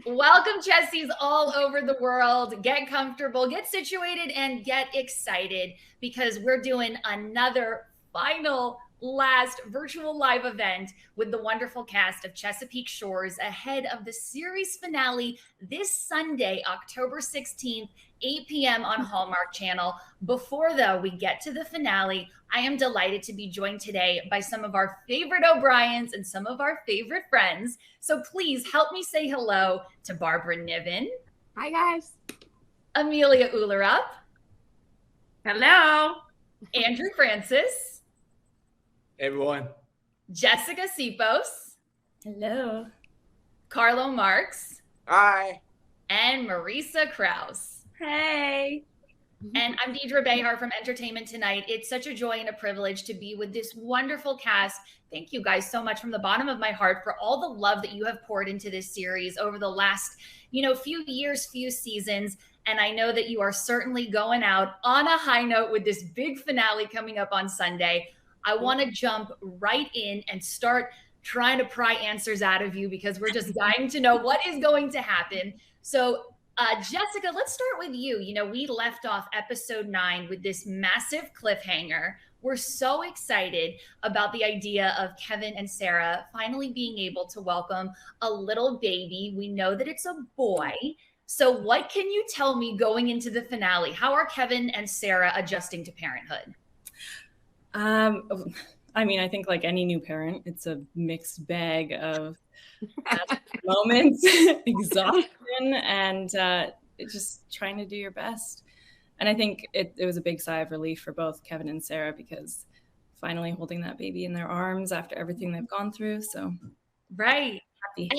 Welcome, Chessies all over the world. Get comfortable, get situated, and get excited because we're doing another last virtual live event with the wonderful cast of Chesapeake Shores ahead of the series finale this Sunday, October 16th, 8 p.m. on Hallmark Channel. Before, though, we get to the finale, I am delighted to be joined today by some of our favorite O'Briens and some of our favorite friends. So please help me say hello to Barbara Niven. Hi, guys. Amelia Ullerup. Hello. Andrew Francis. Hey, everyone. Jessica Sipos. Hello. Carlo Marks. Hi. And Marisa Krause. Hey. And I'm Deidre Behar from Entertainment Tonight. It's such a joy and a privilege to be with this wonderful cast. Thank you guys so much from the bottom of my heart for all the love that you have poured into this series over the last, few years, few seasons. And I know that you are certainly going out on a high note with this big finale coming up on Sunday. I want to jump right in and start trying to pry answers out of you because we're just dying to know what is going to happen. So Jessica, let's start with you. We left off episode 9 with this massive cliffhanger. We're so excited about the idea of Kevin and Sarah finally being able to welcome a little baby. We know that it's a boy. So what can you tell me going into the finale? How are Kevin and Sarah adjusting to parenthood? I think like any new parent, it's a mixed bag of moments, exhaustion, and just trying to do your best. And I think it was a big sigh of relief for both Kevin and Sarah because finally holding that baby in their arms after everything they've gone through. So, right. Happy.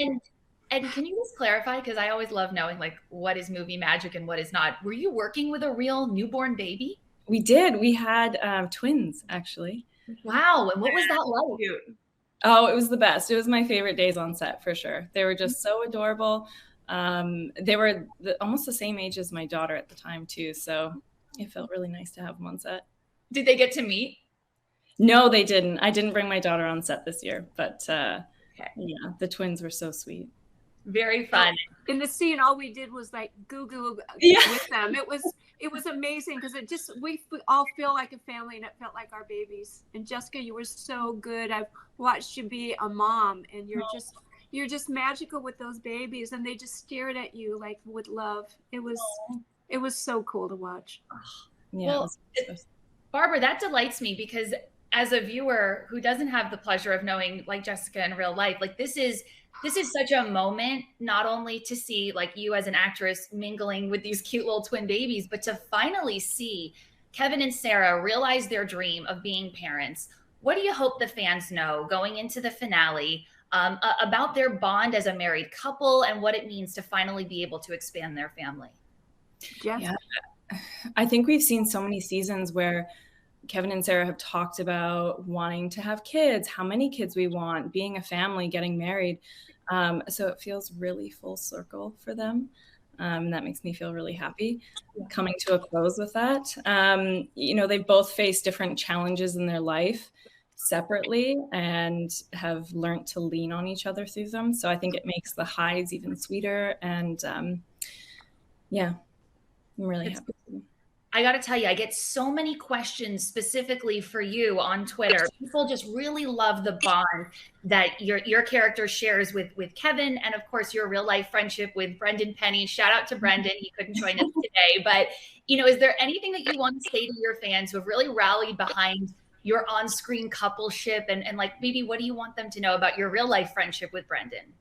And can you just clarify? Because I always love knowing like what is movie magic and what is not. Were you working with a real newborn baby? We did. We had twins, actually. Wow. And what was that like? Cute. Oh, it was the best. It was my favorite days on set for sure. They were just so adorable. They were almost the same age as my daughter at the time too. So it felt really nice to have them on set. Did they get to meet? No, they didn't. I didn't bring my daughter on set this year, but okay. Yeah, the twins were so sweet. Very fun. In the scene, all we did was like goo Yeah. with them. It was amazing because we all feel like a family, and it felt like our babies. And Jessica, you were so good. I've watched you be a mom, and you're just magical with those babies, and they just stared at you like with love. It was so cool to watch. Yeah. Well, Barbara, that delights me because as a viewer who doesn't have the pleasure of knowing like Jessica in real life, like this is such a moment, not only to see like you as an actress mingling with these cute little twin babies, but to finally see Kevin and Sarah realize their dream of being parents. What do you hope the fans know going into the finale about their bond as a married couple and what it means to finally be able to expand their family? Yeah. I think we've seen so many seasons where Kevin and Sarah have talked about wanting to have kids, how many kids we want, being a family, getting married. So it feels really full circle for them. That makes me feel really happy coming to a close with that. They've both faced different challenges in their life separately and have learned to lean on each other through them. So I think it makes the highs even sweeter. And I'm really happy. I got to tell you, I get so many questions specifically for you on Twitter. People just really love the bond that your character shares with Kevin, and of course your real life friendship with Brendan Penny. Shout out to Brendan. He couldn't join us today, but is there anything that you want to say to your fans who have really rallied behind your on-screen coupleship and like maybe what do you want them to know about your real life friendship with Brendan?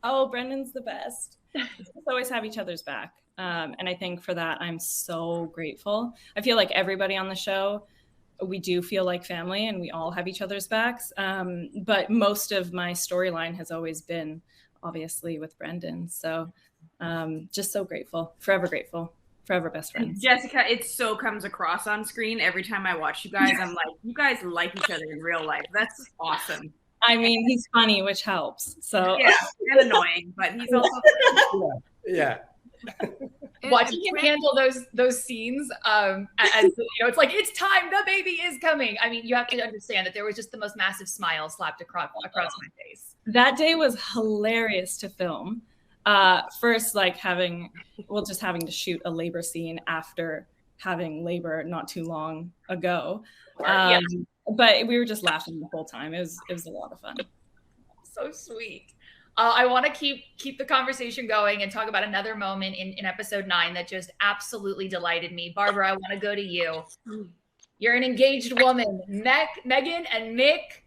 Oh, Brendan's the best. We always have each other's back. And I think for that, I'm so grateful. I feel like everybody on the show, we do feel like family and we all have each other's backs. But most of my storyline has always been obviously with Brendan. So just so grateful, forever best friends. Jessica, it so comes across on screen every time I watch you guys. I'm like, you guys like each other in real life. That's awesome. I mean, he's funny, which helps. So yeah, and annoying, but he's also yeah. Watching him handle those scenes, as it's like it's time, the baby is coming. I mean, you have to understand that there was just the most massive smile slapped across my face. That day was hilarious to film. First, like just having to shoot a labor scene after having labor not too long ago. Yeah. But we were just laughing the whole time. It was a lot of fun. So sweet. I want to keep the conversation going and talk about another moment in episode 9 that just absolutely delighted me. Barbara, I want to go to you. You're an engaged woman. Megan and Mick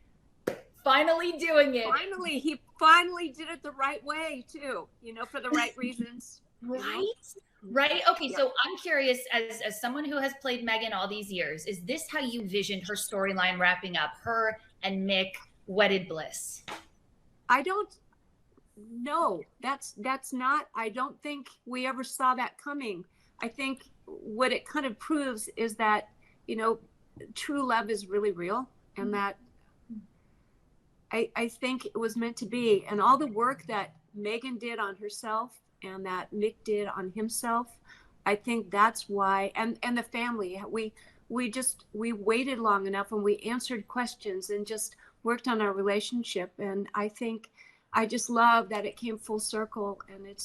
finally doing it. Finally, he finally did it the right way too, for the right reasons. Right. Okay. So I'm curious, as someone who has played Megan all these years, is this how you visioned her storyline wrapping up, her and Mick wedded bliss? I don't know. That's not, I don't think we ever saw that coming. I think what it kind of proves is that, true love is really real, and that I think it was meant to be. And all the work that Megan did on herself and that Mick did on himself, I think that's why, and the family, we waited long enough, and we answered questions and just worked on our relationship. And I think I just love that it came full circle, and it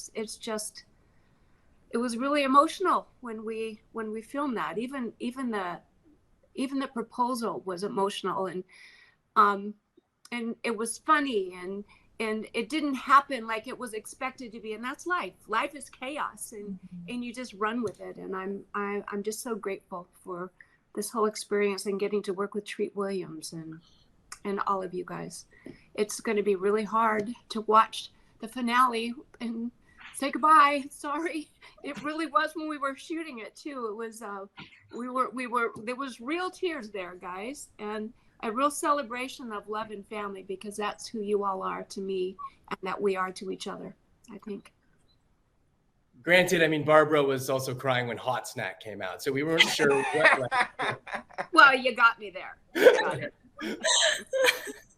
was really emotional when we filmed that. Even the proposal was emotional, and it was funny, and it didn't happen like it was expected to be. And that's life. Life is chaos, and you just run with it. And I'm just so grateful for this whole experience and getting to work with Treat Williams and all of you guys. It's going to be really hard to watch the finale and say goodbye. Sorry. It really was when we were shooting it too. It was, there was real tears there, guys, and a real celebration of love and family, because that's who you all are to me, and that we are to each other, I think. Granted, I mean, Barbara was also crying when Hot Snack came out, so we weren't sure what. Well, you got me there. Got it.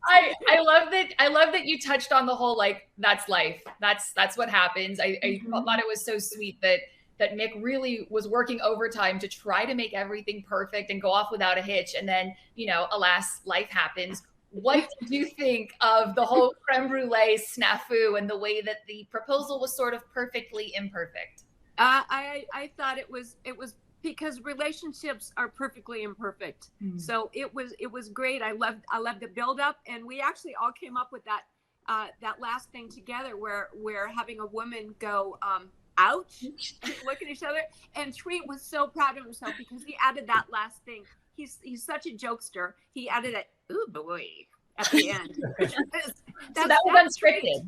I love that you touched on the whole, like, that's life. That's what happens. I thought it was so sweet that Mick really was working overtime to try to make everything perfect and go off without a hitch. And then, alas, life happens. What did you think of the whole creme brulee snafu and the way that the proposal was sort of perfectly imperfect? I thought it was because relationships are perfectly imperfect. So it was great. I loved the build up, and we actually all came up with that last thing together, where we're having a woman go, ouch, look at each other. And Treat was so proud of himself because he added that last thing. He's such a jokester. He added that, ooh boy, at the end. So that was unscripted.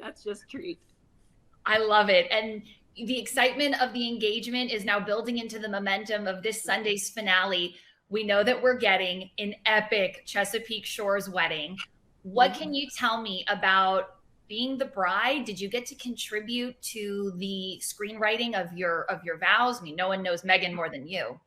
That's just Treat. I love it. And the excitement of the engagement is now building into the momentum of this Sunday's finale. We know that we're getting an epic Chesapeake Shores wedding. What can you tell me about being the bride? Did you get to contribute to the screenwriting of your vows? I mean, no one knows Megan more than you.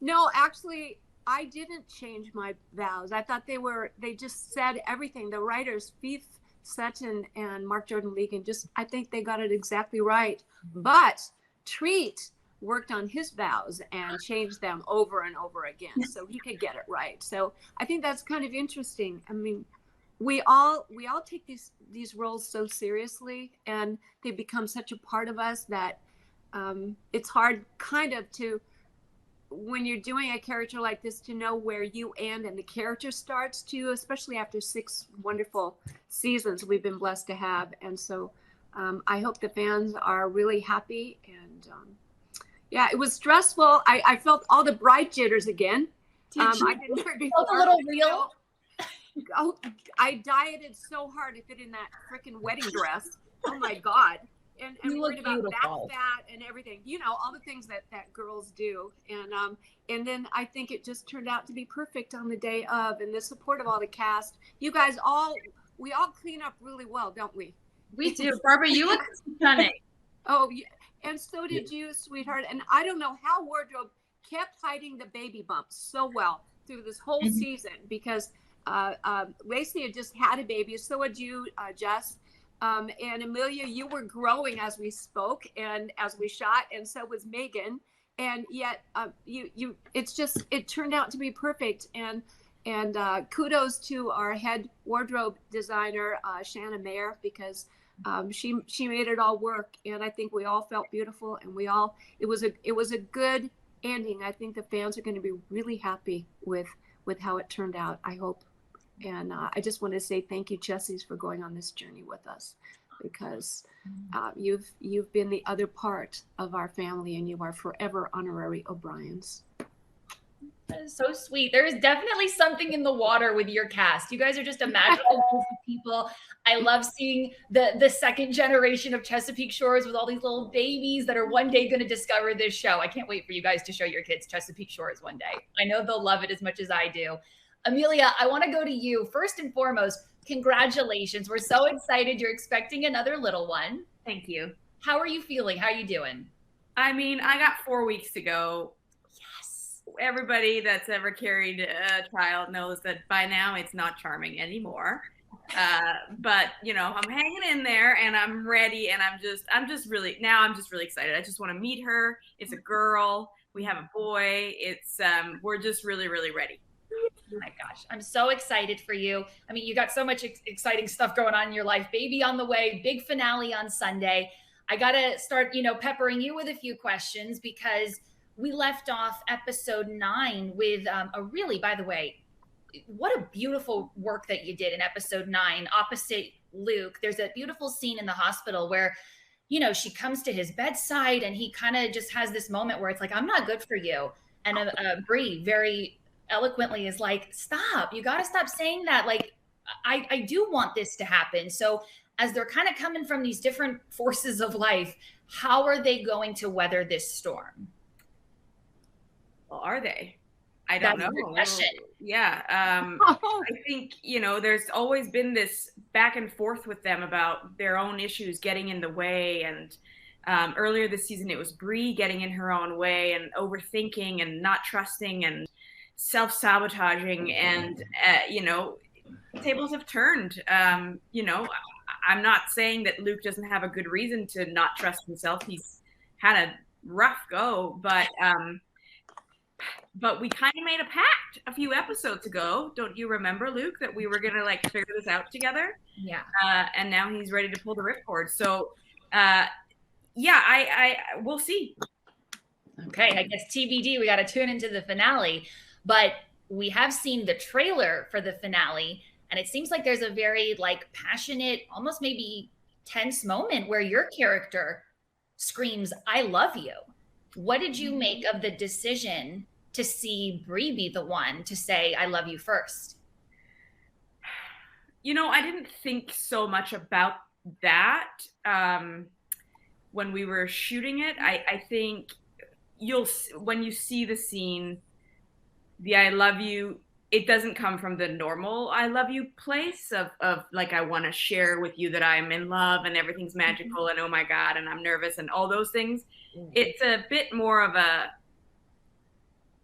No, actually, I didn't change my vows. I thought they just said everything. The writers, Fief Sutton and Mark Jordan Legan, I think they got it exactly right. But Treat worked on his vows and changed them over and over again so he could get it right. So I think that's kind of interesting. I mean, we all take these roles so seriously, and they become such a part of us that it's hard kind of to, when you're doing a character like this, to know where you end and the character starts to, especially after 6 wonderful seasons we've been blessed to have. And so I hope the fans are really happy. And yeah, it was stressful. I felt all the bride jitters again. I didn't hear before. Felt a little real. I dieted so hard to fit in that freaking wedding dress. Oh my God. And worried about that and everything, all the things that girls do. And then I think it just turned out to be perfect on the day of, and the support of all the cast. You guys we all clean up really well, don't we? We do. Barbara, you look stunning. Oh, yeah. And so did you, sweetheart. And I don't know how wardrobe kept hiding the baby bumps so well through this whole season, because Lacey had just had a baby. So had you, Jess. And Amelia, you were growing as we spoke and as we shot, and so was Megan. And yet, it turned out to be perfect. And kudos to our head wardrobe designer, Shanna Mayer, because she made it all work, and I think we all felt beautiful, and it was a good ending. I think the fans are going to be really happy with how it turned out, I hope. And I just want to say thank you, Chessies, for going on this journey with us, because you've been the other part of our family, and you are forever honorary O'Briens. That is so sweet. There is definitely something in the water with your cast. You guys are just a magical group of people. I love seeing the second generation of Chesapeake Shores with all these little babies that are one day going to discover this show. I can't wait for you guys to show your kids Chesapeake Shores one day. I know they'll love it as much as I do. Amelia, I want to go to you. First and foremost, congratulations. We're so excited. You're expecting another little one. Thank you. How are you feeling? How are you doing? I mean, I got 4 weeks to go. Everybody that's ever carried a child knows that by now it's not charming anymore. But you know, I'm hanging in there and I'm ready, and I'm just really excited. I just want to meet her. It's a girl. We have a boy. It's we're just really, really ready. Oh my gosh, I'm so excited for you. I mean, you got so much exciting stuff going on in your life. Baby on the way, big finale on Sunday. I got to start, peppering you with a few questions, because we left off episode 9 with a really, by the way, what a beautiful work that you did in episode 9 opposite Luke. There's a beautiful scene in the hospital where, she comes to his bedside and he kind of just has this moment where it's like, I'm not good for you. And Bree very eloquently is like, stop, you got to stop saying that. Like, I do want this to happen. So as they're kind of coming from these different forces of life, how are they going to weather this storm? Well, are they? I don't know. Question. Yeah. I think, there's always been this back and forth with them about their own issues getting in the way. And earlier this season, it was Bree getting in her own way and overthinking and not trusting and self-sabotaging. And, tables have turned. I'm not saying that Luke doesn't have a good reason to not trust himself. He's had a rough go, but we kind of made a pact a few episodes ago. Don't you remember, Luke, that we were going to figure this out together? Yeah. And now he's ready to pull the ripcord. So, we'll see. Okay. I guess TBD, we got to tune into the finale, but we have seen the trailer for the finale, and it seems like there's a very passionate, almost maybe tense moment where your character screams, "I love you." What did you make of the decision to see Bree be the one to say, "I love you" first? I didn't think so much about that when we were shooting it. I think when you see the scene, the "I love you," it doesn't come from the normal "I love you" place of I want to share with you that I'm in love and everything's magical and oh my God, and I'm nervous and all those things. It's a bit more of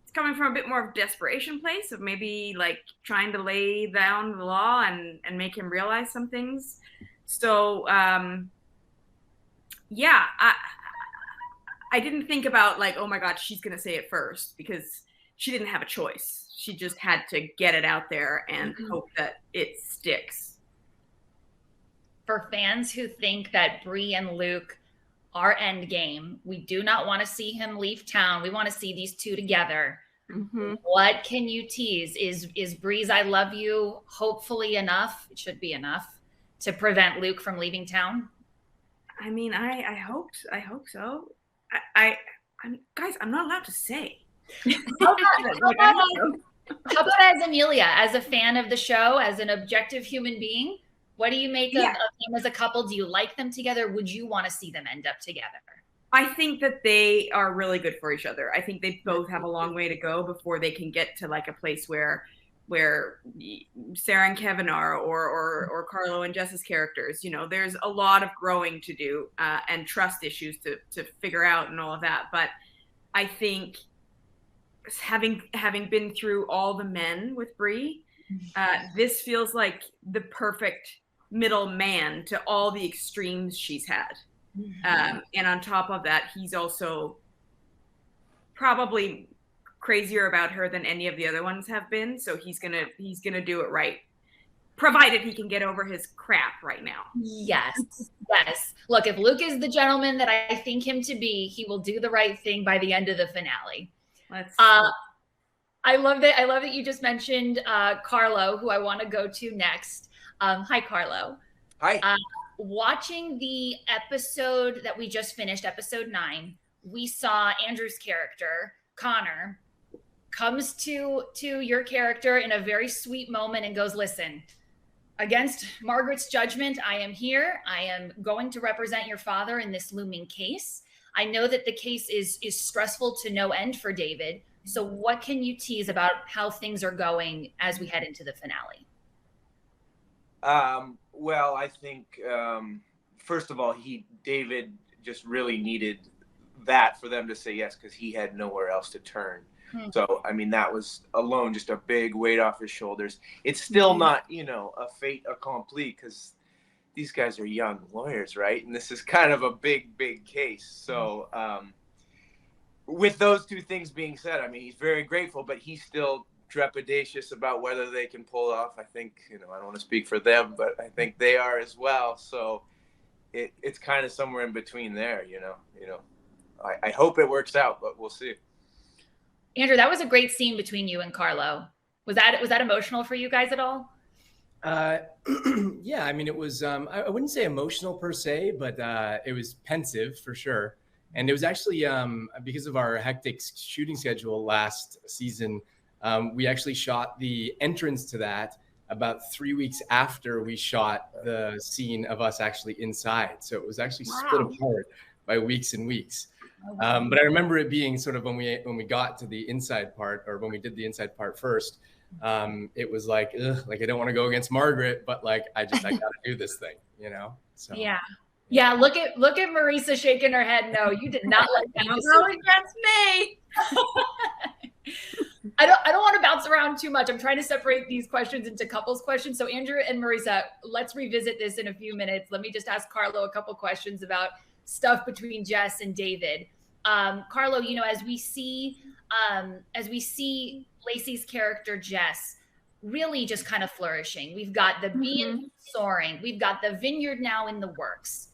it's coming from a bit more of a desperation place of maybe trying to lay down the law and make him realize some things. So, I didn't think about oh my God, she's going to say it first, because she didn't have a choice. She just had to get it out there and hope that it sticks. For fans who think that Bree and Luke are endgame, we do not want to see him leave town. We want to see these two together. Mm-hmm. What can you tease? Is Bree's "I love you" hopefully enough? It should be enough to prevent Luke from leaving town. I mean, I hope so. Guys, I'm not allowed to say. How about as Amelia, as a fan of the show, as an objective human being, what do you make of them as a couple? Do you like them together? Would you want to see them end up together? I think that they are really good for each other. I think they both have a long way to go before they can get to a place where Sarah and Kevin are, or Carlo and Jess's characters. There's a lot of growing to do and trust issues to figure out and all of that. But I think having been through all the men with Bree, this feels like the perfect middle man to all the extremes she's had. And on top of that, he's also probably crazier about her than any of the other ones have been. So he's gonna do it right. provided he can get over his crap right now. Yes. Yes. Look, if Luke is the gentleman that I think him to be, he will do the right thing by the end of the finale. I love that. I love that you just mentioned Carlo, who I want to go to next. Hi, Carlo. Hi. Watching the episode that we just finished, episode 9, we saw Andrew's character, Connor, comes to your character in a very sweet moment and goes, listen, against Margaret's judgment, I am here. I am going to represent your father in this looming case. I know that the case is stressful to no end for David. So what can you tease about how things are going as we head into the finale? Well, I think, first of all, David just really needed that for them to say yes, because he had nowhere else to turn. So, I mean, that was alone just a big weight off his shoulders. It's still not, a fait accompli, because these guys are young lawyers, right? And this is kind of a big, big case. So, with those two things being said, I mean, he's very grateful, but he's still trepidatious about whether they can pull it off. I think, I don't want to speak for them, but I think they are as well. So it's kind of somewhere in between there, I hope it works out, but we'll see. Andrew, that was a great scene between you and Carlo. Was that emotional for you guys at all? Yeah, I mean, it was, I wouldn't say emotional per se, but it was pensive for sure. And it was actually because of our hectic shooting schedule last season, we actually shot the entrance to that about 3 weeks after we shot the scene of us actually inside. So it was actually split apart by weeks and weeks. But I remember it being sort of when we got to the inside part, or when we did the inside part first, it was like, ugh, like I don't want to go against Margaret, but like I got to do this thing, So yeah. Look at Marisa shaking her head. No, you did not let that go against me. I don't want to bounce around too much. I'm trying to separate these questions into couples questions. So Andrew and Marisa, let's revisit this in a few minutes. Let me just ask Carlo a couple questions about stuff between Jess and David. Carlo, as we see Lacey's character Jess really just kind of flourishing. We've got the being soaring. We've got the vineyard now in the works.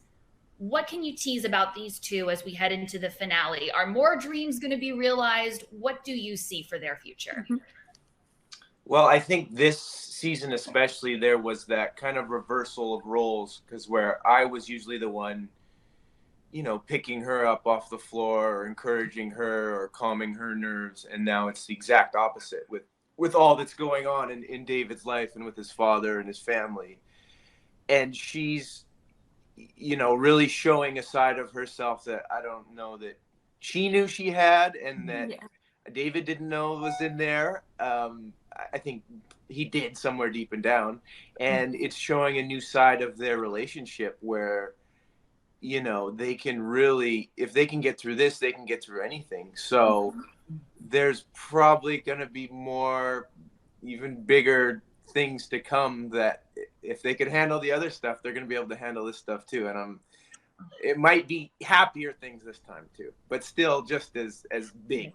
What can you tease about these two as we head into the finale? Are more dreams going to be realized? What do you see for their future? Well, I think this season especially, there was that kind of reversal of roles, because where I was usually the one, picking her up off the floor or encouraging her or calming her nerves. And now it's the exact opposite with all that's going on in David's life and with his father and his family. And she's, really showing a side of herself that I don't know that she knew she had, and that David didn't know was in there. I think he did somewhere deep and down. And it's showing a new side of their relationship where, they can really, if they can get through this, they can get through anything. So there's probably going to be more, even bigger things to come, that if they could handle the other stuff, they're going to be able to handle this stuff too. And it might be happier things this time too, but still just as big.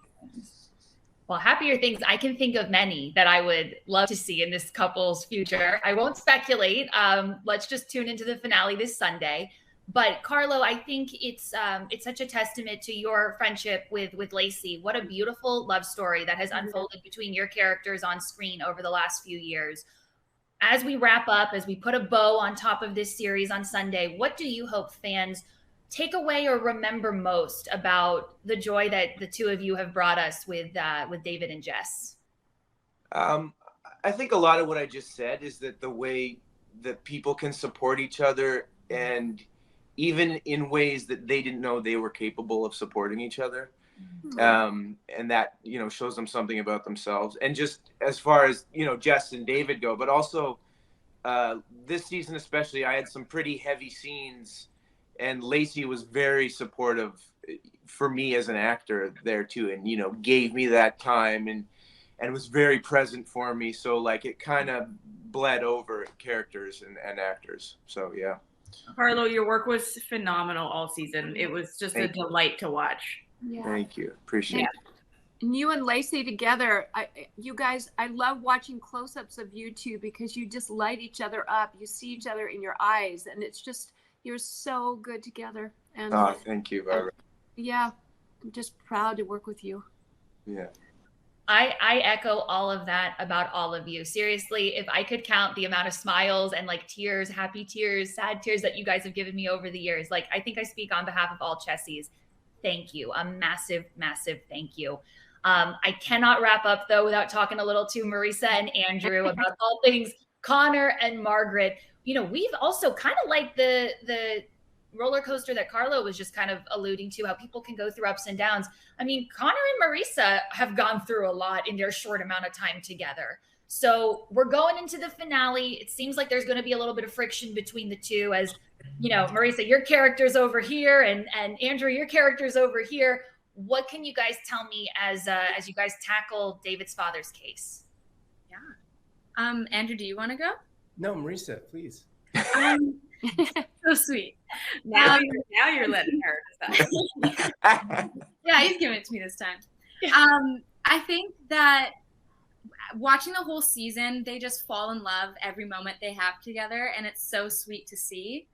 Well, happier things, I can think of many that I would love to see in this couple's future. I won't speculate. Let's just tune into the finale this Sunday. But Carlo, I think it's such a testament to your friendship with Lacey. What a beautiful love story that has unfolded between your characters on screen over the last few years. As we wrap up, as we put a bow on top of this series on Sunday, what do you hope fans take away or remember most about the joy that the two of you have brought us with David and Jess? I think a lot of what I just said is that the way that people can support each other, and even in ways that they didn't know they were capable of supporting each other. And that, shows them something about themselves. And just as far as, Jess and David go, but also this season especially, I had some pretty heavy scenes, and Lacey was very supportive for me as an actor there too. And, gave me that time and was very present for me. So like it kind of bled over characters and actors. So, yeah. Carlo, your work was phenomenal all season. It was just a delight to watch. Yeah. Thank you. Appreciate it. And you and Lacey together, you guys, I love watching close-ups of you two because you just light each other up. You see each other in your eyes, and it's just, you're so good together. And thank you, Barbara. Yeah, I'm just proud to work with you. Yeah. I echo all of that about all of you. Seriously, if I could count the amount of smiles and like tears, happy tears, sad tears that you guys have given me over the years, like I think I speak on behalf of all Chessies. Thank you. A massive, massive thank you. I cannot wrap up though without talking a little to Marisa and Andrew about all things Connor and Margaret. You know, we've also kind of like the roller coaster that Carlo was just kind of alluding to, how people can go through ups and downs. I mean, Connor and Marisa have gone through a lot in their short amount of time together. So we're going into the finale. It seems like there's going to be a little bit of friction between the two, as you know, Marisa, your character's over here, and Andrew, your character's over here. What can you guys tell me as you guys tackle David's father's case? Yeah. Andrew, do you want to go? No, Marisa, please. So sweet. Now you're letting her decide. Yeah, he's giving it to me this time. I think that watching the whole season, they just fall in love every moment they have together, and it's so sweet to see.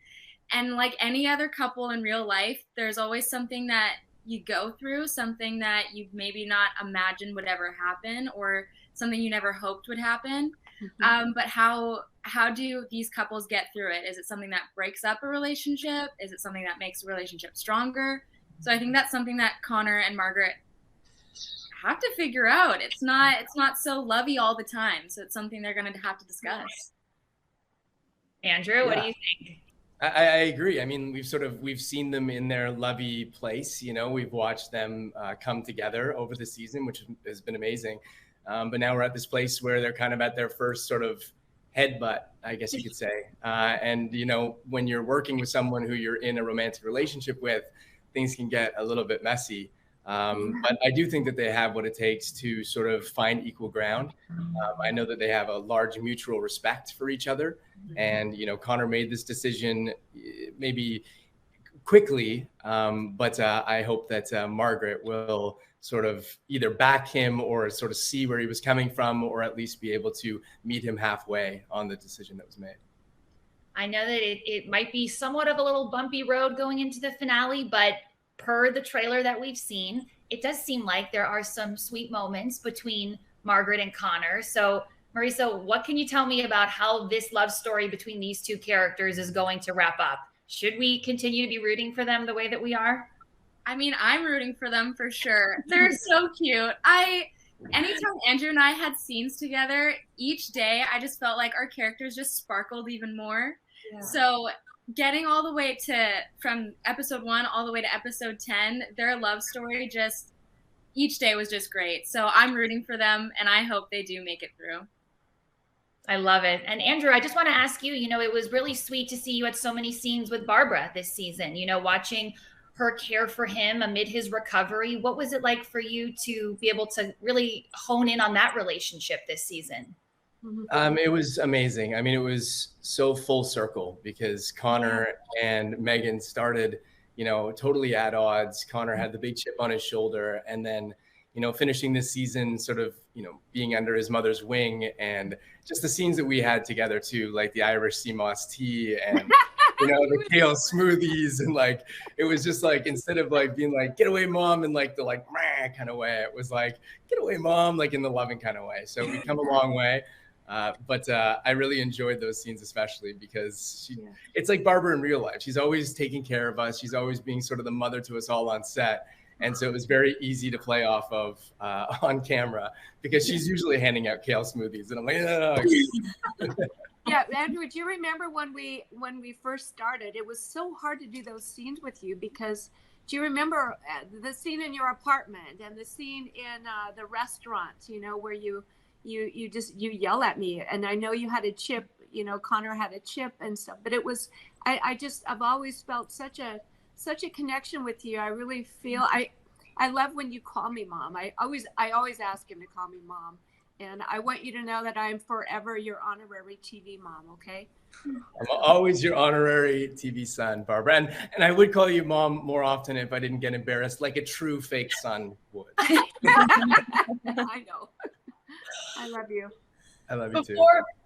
And like any other couple in real life, there's always something that you go through, something that you maybe not imagined would ever happen, or something you never hoped would happen. Mm-hmm. But how do these couples get through it? Is it something that breaks up a relationship? Is it something that makes a relationship stronger? So I think that's something that Connor and Margaret have to figure out. It's not so lovey all the time. So it's something they're going to have to discuss. Andrew, what do you think? I agree. I mean, we've seen them in their lovey place. You know, we've watched them come together over the season, which has been amazing. But now we're at this place where they're kind of at their first sort of headbutt, I guess you could say. And, you know, when you're working with someone who you're in a romantic relationship with, things can get a little bit messy. But I do think that they have what it takes to sort of find equal ground. I know that they have a large mutual respect for each other. And, you know, Connor made this decision maybe quickly, but I hope that Margaret will sort of either back him or sort of see where he was coming from, or at least be able to meet him halfway on the decision that was made. I know that it might be somewhat of a little bumpy road going into the finale, but per the trailer that we've seen, it does seem like there are some sweet moments between Margaret and Connor. So Marisa, what can you tell me about how this love story between these two characters is going to wrap up? Should we continue to be rooting for them the way that we are? I mean, I'm rooting for them for sure. They're so cute. Anytime Andrew and I had scenes together, each day I just felt like our characters just sparkled even more. Yeah. So getting all the way from episode 1 all the way to episode 10, their love story just each day was just great. So I'm rooting for them, and I hope they do make it through. I love it. And Andrew, I just want to ask you, you know, it was really sweet to see you at so many scenes with Barbara this season, you know, watching her care for him amid his recovery. What was it like for you to be able to really hone in on that relationship this season? It was amazing. I mean, it was so full circle because Connor and Megan started, you know, totally at odds. Connor had the big chip on his shoulder, and then, you know, finishing this season sort of, you know, being under his mother's wing, and just the scenes that we had together too, like the Irish sea moss tea and, you know, the kale smoothies. And like, it was just like, instead of like being like, get away mom, in like the like kind of way, it was like, get away mom, like in the loving kind of way. So we've come a long way. But I really enjoyed those scenes, especially because it's like Barbara in real life. She's always taking care of us. She's always being sort of the mother to us all on set. And so it was very easy to play off of on camera because she's usually handing out kale smoothies. And I'm like, oh. Yeah, Andrew, do you remember when we first started? It was so hard to do those scenes with you because do you remember the scene in your apartment and the scene in the restaurant, you know, where you yell at me, and I know you had a chip, you know, Connor had a chip and stuff, but it was, I've always felt such a connection with you. I really feel, I love when you call me mom. I always ask him to call me mom, And I want you to know that I'm forever your honorary TV mom, okay? I'm always your honorary TV son, Barbara. And I would call you mom more often if I didn't get embarrassed, like a true fake son would. I know. I love you. I love you too.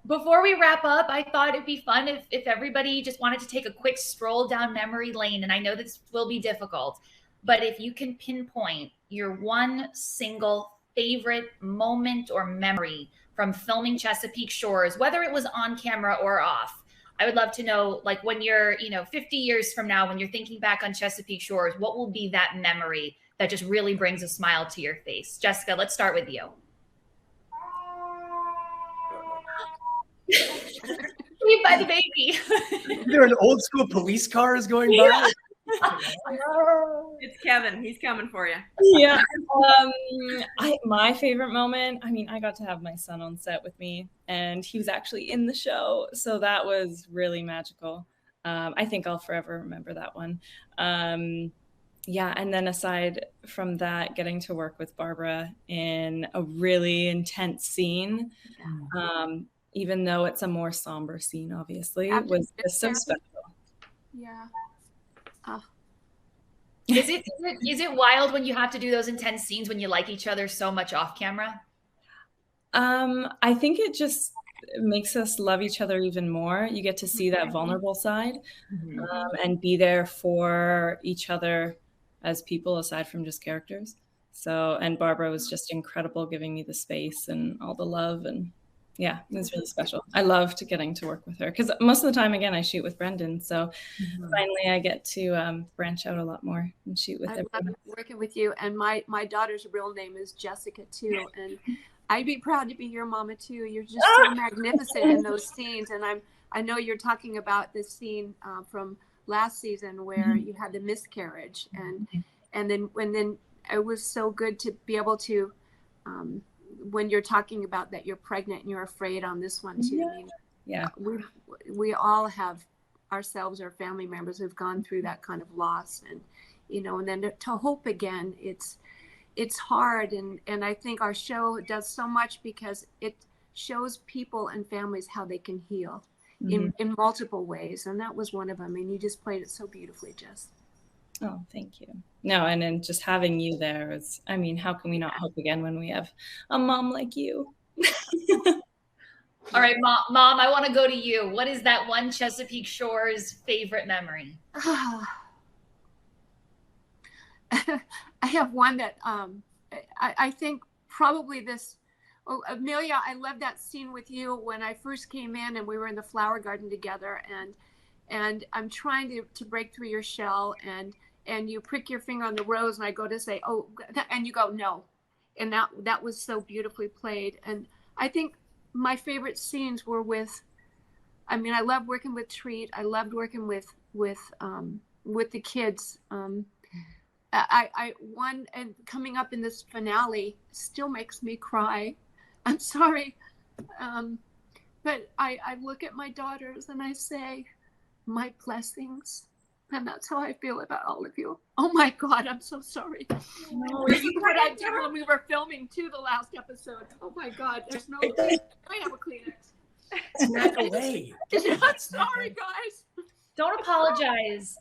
Before we wrap up, I thought it'd be fun if everybody just wanted to take a quick stroll down memory lane. And I know this will be difficult, but if you can pinpoint your one single favorite moment or memory from filming Chesapeake Shores, whether it was on camera or off, I would love to know, like when you're, 50 years from now, when you're thinking back on Chesapeake Shores, what will be that memory that just really brings a smile to your face? Jessica, let's start with you. Leave by the baby. Is there an old school police car is going by? It's Kevin. He's coming for you. Yeah. My favorite moment, I got to have my son on set with me, and he was actually in the show. So that was really magical. I think I'll forever remember that one. Yeah. And then aside from that, getting to work with Barbara in a really intense scene, even though it's a more somber scene, obviously, was so special. Yeah. Is it wild when you have to do those intense scenes when you like each other so much off camera? I think it just makes us love each other even more. You get to see that vulnerable side, and be there for each other as people aside from just characters. So, and Barbara was just incredible, giving me the space and all the love, and yeah, it was really special. I loved getting to work with her because most of the time, again, I shoot with Brendan. So finally I get to branch out a lot more and shoot with everyone. I love working with you. And my daughter's real name is Jessica too. And I'd be proud to be your mama too. You're just so magnificent in those scenes. And I know you're talking about this scene from last season where you had the miscarriage. And then it was so good to be able to, when you're talking about that you're pregnant and you're afraid on this one too. Yeah. We all have ourselves or family members who've gone through that kind of loss, and and then to hope again, it's hard, and I think our show does so much because it shows people and families how they can heal in multiple ways, and that was one of them, and you just played it so beautifully, Jess. Oh, thank you. No, and then just having you there is, how can we not hope again when we have a mom like you? All right, Mom, I want to go to you. What is that one Chesapeake Shores favorite memory? I have one that I think probably this. Oh, Amelia, I love that scene with you when I first came in and we were in the flower garden together, and I'm trying to break through your shell, and you prick your finger on the rose, and I go to say, oh, and you go, no. And that was so beautifully played. And I think my favorite scenes were with, I love working with Treat. I loved working with the kids. I one, and coming up in this finale still makes me cry. I'm sorry. But I look at my daughters and I say, my blessings. And that's how I feel about all of you. Oh my God, I'm so sorry. No, what I did when we were filming too the last episode. Oh my God, there's no. I have a Kleenex. Snack away. I'm sorry, guys. Don't apologize.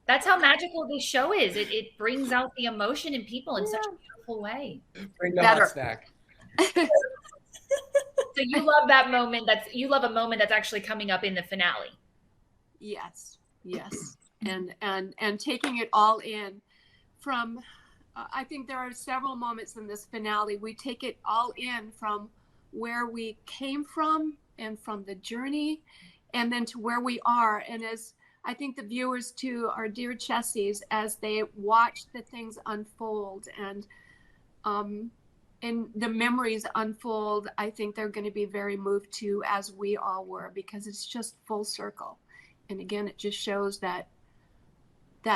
That's how magical this show is. It brings out the emotion in people in such a beautiful way. Bring the hot snack. So you love that moment. You love a moment that's actually coming up in the finale. Yes. And taking it all in from, I think there are several moments in this finale. We take it all in from where we came from and from the journey, and then to where we are. And as I think the viewers too, our dear Chessies, as they watch the things unfold and the memories unfold, I think they're going to be very moved too, as we all were, because it's just full circle. And again, it just shows that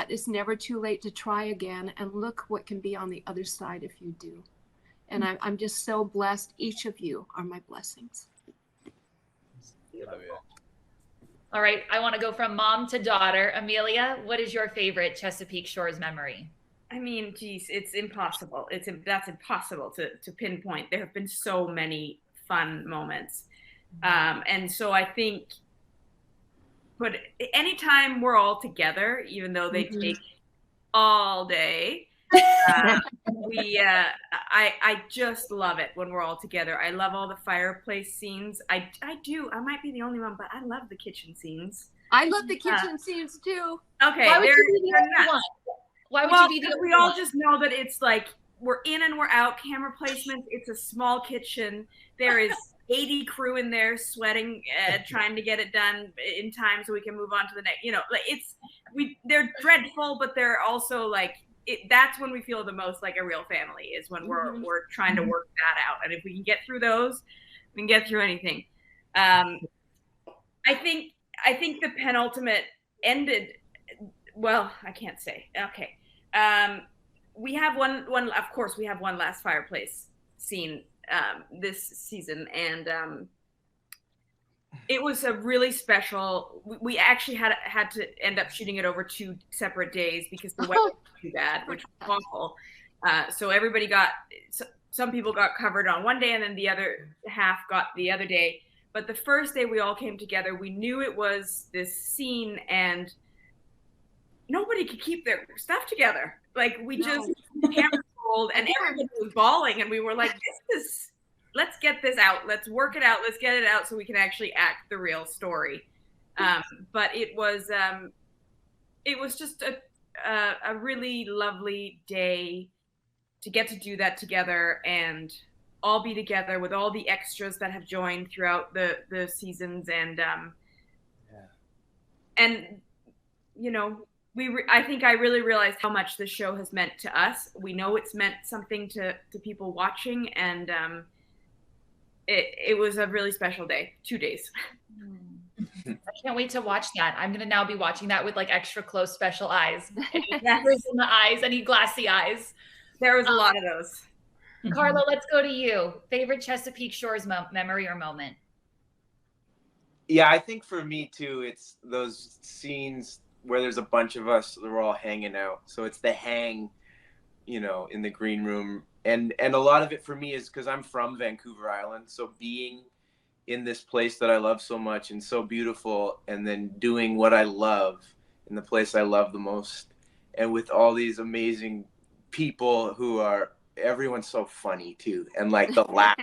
it's never too late to try again, and look what can be on the other side if you do. And I'm just so blessed. Each of you are my blessings. Love you. All right, I want to go from mom to daughter. Amelia, what is your favorite Chesapeake Shores memory? I mean, geez, it's impossible. That's impossible to pinpoint. There have been so many fun moments, and so I think. But anytime we're all together, even though they take all day, I just love it when we're all together. I love all the fireplace scenes. I do. I might be the only one, but I love the kitchen scenes. I love the kitchen scenes too. Okay, Why would you be the only one? Why would you be the only we all one? just know that it's like we're in and we're out. Camera placement. It's a small kitchen. There is 80 crew in there sweating, trying to get it done in time so we can move on to the next. You know, like they're dreadful, but they're also like that's when we feel the most like a real family is when we're trying to work that out. And if we can get through those, we can get through anything. I think the penultimate ended. Well, I can't say. Okay. We have one, of course, we have one last fireplace scene this season. And it was a really special, we actually had to end up shooting it over 2 separate days because the weather was too bad, which was awful. So everybody some people got covered on one day and then the other half got the other day. But the first day we all came together, we knew it was this scene and nobody could keep their stuff together. Like we just camera rolled and everybody was bawling and we were like, let's get this out. Let's work it out. Let's get it out so we can actually act the real story. But it was just a really lovely day to get to do that together and all be together with all the extras that have joined throughout the seasons. And, and you know, I think I really realized how much the show has meant to us. We know it's meant something to people watching, and it was a really special day, 2 days. I can't wait to watch that. I'm going to now be watching that with like extra close special eyes. Any Yes. in the eyes, any glassy eyes. There was a lot of those. Carla, let's go to you. Favorite Chesapeake Shores memory or moment? Yeah, I think for me too, it's those scenes where there's a bunch of us, we're all hanging out. So it's the hang, you know, in the green room. And a lot of it for me is because I'm from Vancouver Island. So being in this place that I love so much and so beautiful, and then doing what I love in the place I love the most, and with all these amazing people everyone's so funny too, and like the laugh.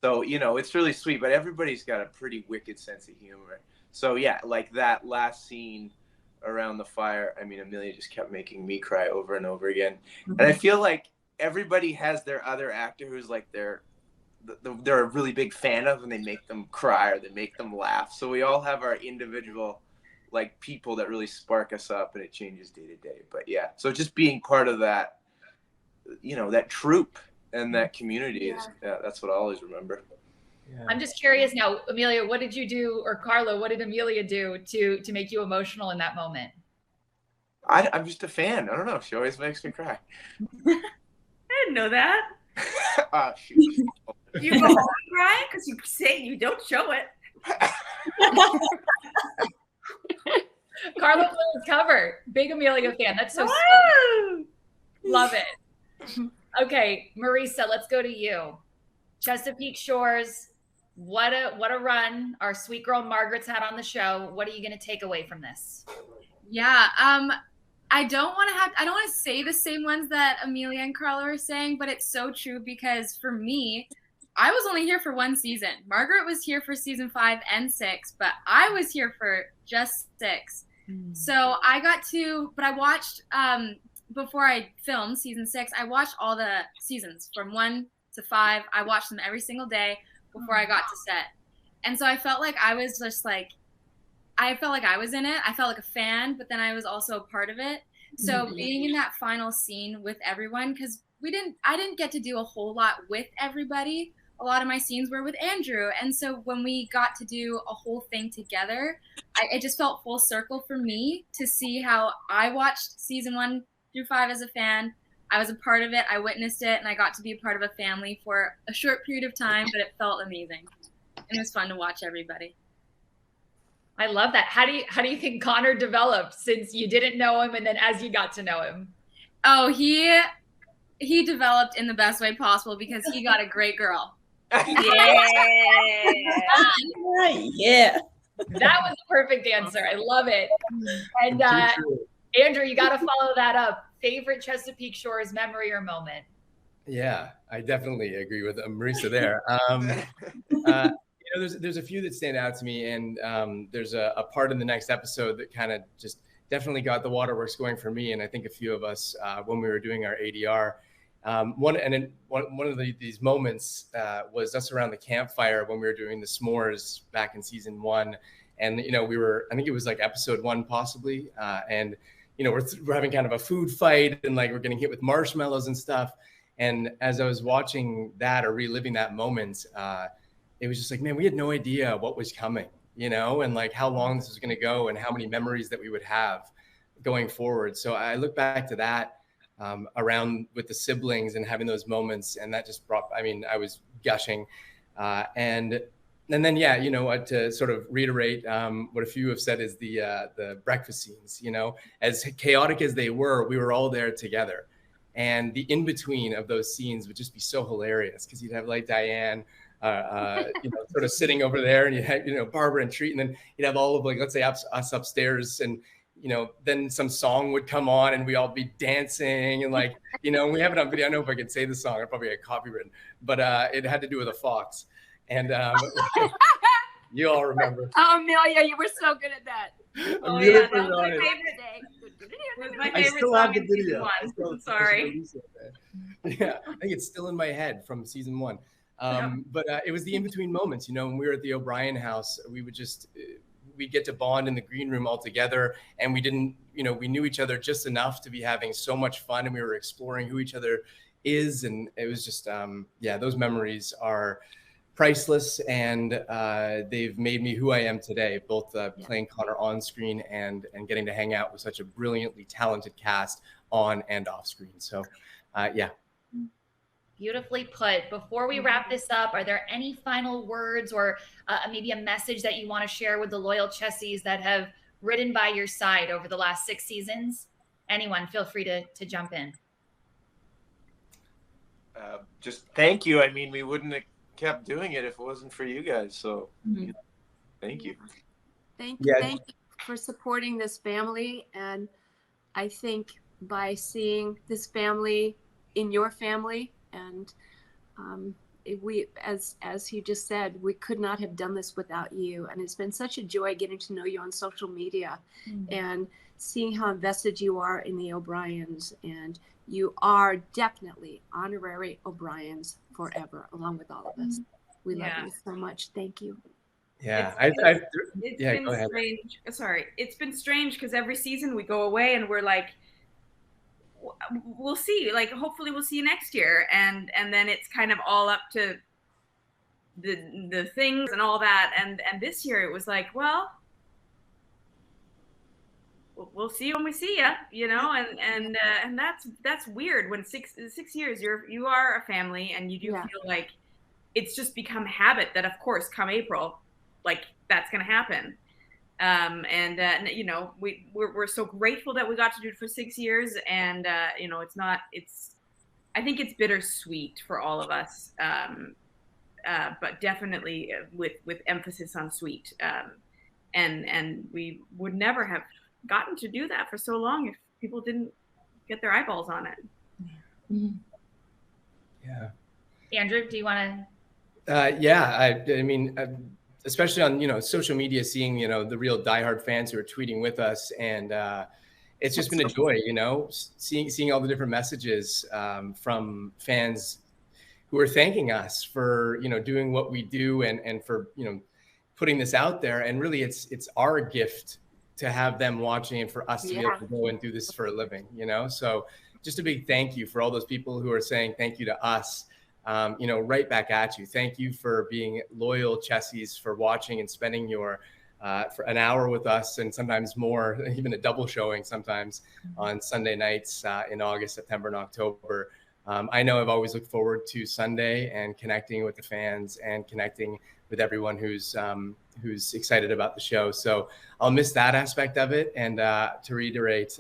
So, you know, it's really sweet, but everybody's got a pretty wicked sense of humor. So yeah, like that last scene around the fire, I mean, Amelia just kept making me cry over and over again. And I feel like everybody has their other actor who's like they're a really big fan of, and they make them cry or they make them laugh. So we all have our individual like people that really spark us up, and it changes day to day. But yeah, so just being part of that, you know, that troupe and that community that's what I always remember. Yeah. I'm just curious now, Amelia, what did you do, or Carla, what did Amelia do to make you emotional in that moment? I'm just a fan. I don't know. She always makes me cry. I didn't know that. Shoot. You go home and cry because you say you don't show it. Carla Flynn's cover. Big Amelia fan. That's so sweet. Love it. Okay, Marisa, let's go to you. Chesapeake Shores. What a run our sweet girl Margaret's had on the show. What are you going to take away from this? Yeah, I don't want to say the same ones that Amelia and Carla are saying, but it's so true because for me, I was only here for 1 season. Margaret was here for season 5 and 6, but I was here for just 6. So I watched, before I filmed season 6, I watched all the seasons from 1 to 5. I watched them every single day before I got to set. And so I felt like I was just like, I felt like I was in it. I felt like a fan, but then I was also a part of it. So being in that final scene with everyone, because I didn't get to do a whole lot with everybody. A lot of my scenes were with Andrew. And so when we got to do a whole thing together, it just felt full circle for me to see how I watched season 1 through 5 as a fan. I was a part of it. I witnessed it, and I got to be a part of a family for a short period of time, but it felt amazing. And it was fun to watch everybody. I love that. How do you think Connor developed since you didn't know him and then as you got to know him? Oh, he developed in the best way possible because he got a great girl. Yeah. Yeah. That was a perfect answer. I love it. And Andrew, you got to follow that up. Favorite Chesapeake Shores memory or moment? Yeah, I definitely agree with Marisa there. There's a few that stand out to me, and there's a part in the next episode that kind of just definitely got the waterworks going for me, and I think a few of us when we were doing our ADR. One of these moments was us around the campfire when we were doing the s'mores back in season 1, and I think it was like episode 1 possibly, and we're having kind of a food fight, and like we're getting hit with marshmallows and stuff. And as I was watching that or reliving that moment, it was just like, man, we had no idea what was coming, and like how long this was going to go and how many memories that we would have going forward. So I look back to that around with the siblings and having those moments, and that just I was gushing. And then, to sort of reiterate what a few have said is the breakfast scenes, as chaotic as they were, we were all there together. And the in-between of those scenes would just be so hilarious because you'd have like Diane, sort of sitting over there, and you had, Barbara and Treat, and then you'd have all of like, let's say us upstairs, and, then some song would come on and we all be dancing and like, we have it on video. I don't know if I can say the song, I'd probably get copywritten, but it had to do with a fox. And you all remember. Oh, Amelia, you were so good at that. Oh, yeah, that was my favorite day. It was my favorite song in season 1. Sorry. Yeah, I think it's still in my head from season 1. But it was the in-between moments, when we were at the O'Brien house, we'd get to bond in the green room all together, and we didn't, we knew each other just enough to be having so much fun, and we were exploring who each other is. And it was just, those memories are priceless, and they've made me who I am today, both playing Connor on screen and getting to hang out with such a brilliantly talented cast on and off screen. So, yeah. Beautifully put. Before we wrap this up, are there any final words or maybe a message that you want to share with the loyal Chessies that have ridden by your side over the last 6 seasons? Anyone, feel free to jump in. Just thank you. I mean, we wouldn't have kept doing it if it wasn't for you guys. So thank you. Thank you for supporting this family. And I think by seeing this family in your family, and we, as he just said, we could not have done this without you. And it's been such a joy getting to know you on social media and seeing how invested you are in the O'Briens. And you are definitely honorary O'Briens forever, along with all of us. We love you so much. Thank you. Yeah, it's been strange. Sorry, it's been strange because every season we go away and we're like, we'll see. Like, hopefully we'll see you next year, and then it's kind of all up to the things and all that. And this year it was like, well, we'll see you when we see you, and that's weird. When 6 years you are a family, and you do feel like it's just become habit that, of course, come April, like that's gonna happen. We're so grateful that we got to do it for 6 years, and I think it's bittersweet for all of us, but definitely with emphasis on sweet, and we would never have gotten to do that for so long if people didn't get their eyeballs on it. Yeah. Andrew, do you want to? I mean, especially on social media, seeing the real diehard fans who are tweeting with us, and it's just been a joy, seeing all the different messages from fans who are thanking us for doing what we do, and for putting this out there. And really, it's our gift to have them watching, and for us to be able to go and do this for a living. So just a big thank you for all those people who are saying thank you to us. Right back at you. Thank you for being loyal Chessies, for watching and spending your for an hour with us, and sometimes more, even a double showing sometimes on Sunday nights in August, September, and October. I know I've always looked forward to Sunday and connecting with the fans and connecting with everyone who's excited about the show. So I'll miss that aspect of it. And to reiterate,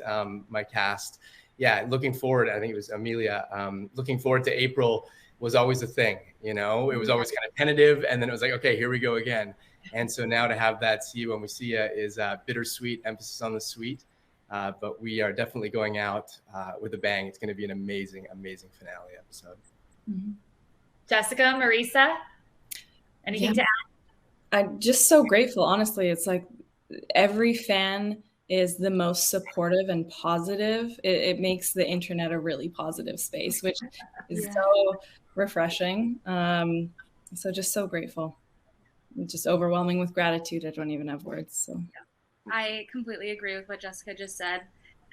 my cast, yeah, looking forward, I think it was Amelia, looking forward to April was always a thing, you know, it was always kind of tentative, and then it was like, okay, here we go again. And so now to have that See You When We See You is bittersweet, emphasis on the sweet. But we are definitely going out with a bang. It's going to be an amazing, amazing finale episode. Mm-hmm. Jessica, Marisa, anything to add? I'm just so grateful. Honestly, it's like every fan is the most supportive and positive. It makes the internet a really positive space, which is so refreshing. So just so grateful. Just overwhelming with gratitude. I don't even have words. So I completely agree with what Jessica just said.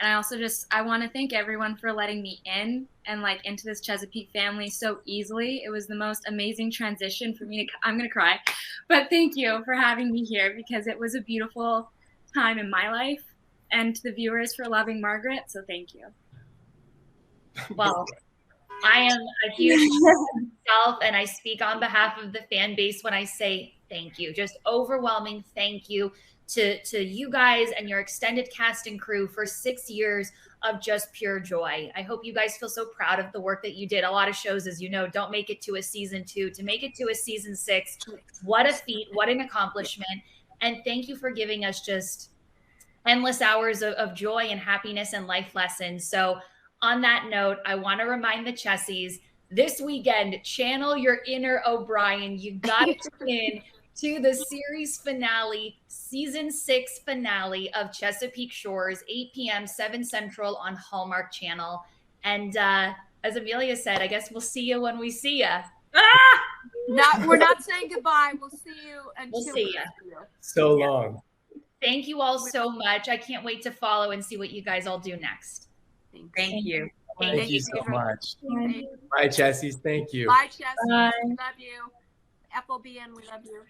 And I also I want to thank everyone for letting me in and like into this Chesapeake family so easily. It was the most amazing transition for me. I'm going to cry, but thank you for having me here, because it was a beautiful time in my life, and to the viewers for loving Margaret. So thank you. Well, I am a huge fan myself, and I speak on behalf of the fan base when I say thank you. Just overwhelming thank you to you guys and your extended cast and crew for 6 years of just pure joy. I hope you guys feel so proud of the work that you did. A lot of shows, as you know, don't make it to a season 2. To make it to a season 6, what a feat, what an accomplishment. And thank you for giving us just endless hours of joy and happiness and life lessons. So on that note, I want to remind the Chessies, this weekend, channel your inner O'Brien. You got to tune in to the series finale, season 6 finale of Chesapeake Shores, 8 p.m., 7 Central on Hallmark Channel. And as Amelia said, I guess we'll see you when we see you. We're not saying goodbye. We'll see you until we'll see you. So long. Thank you all so much. I can't wait to follow and see what you guys all do next. Thank you. Thank you so much. Bye, Chessies. Thank you. Bye, Chessies. Love you. FOBN, we love you.